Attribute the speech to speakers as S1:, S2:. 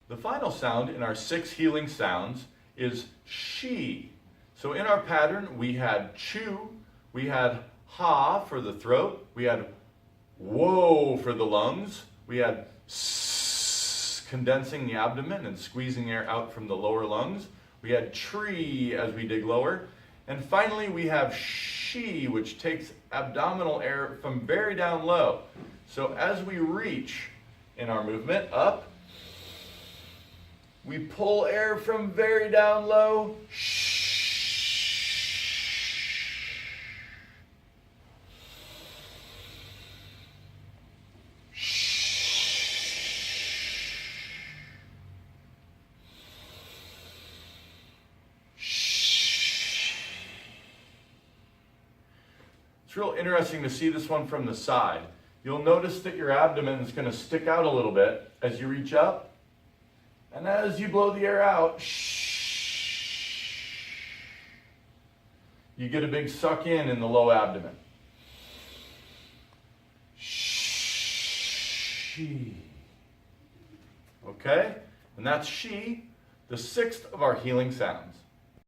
S1: The final sound in our 6 healing sounds is she. So in our pattern, we had chew, we had ha for the throat, we had whoa for the lungs, we had s, condensing the abdomen and squeezing air out from the lower lungs, we had tree as we dig lower, and finally we have she, which takes abdominal air from very down low. So as we reach in our movement up, we pull air from very down low. It's real interesting to see this one from the side. You'll notice that your abdomen is going to stick out a little bit as you reach up. And as you blow the air out, you get a big suck in the low abdomen. She. Okay? And that's she, the 6th of our healing sounds.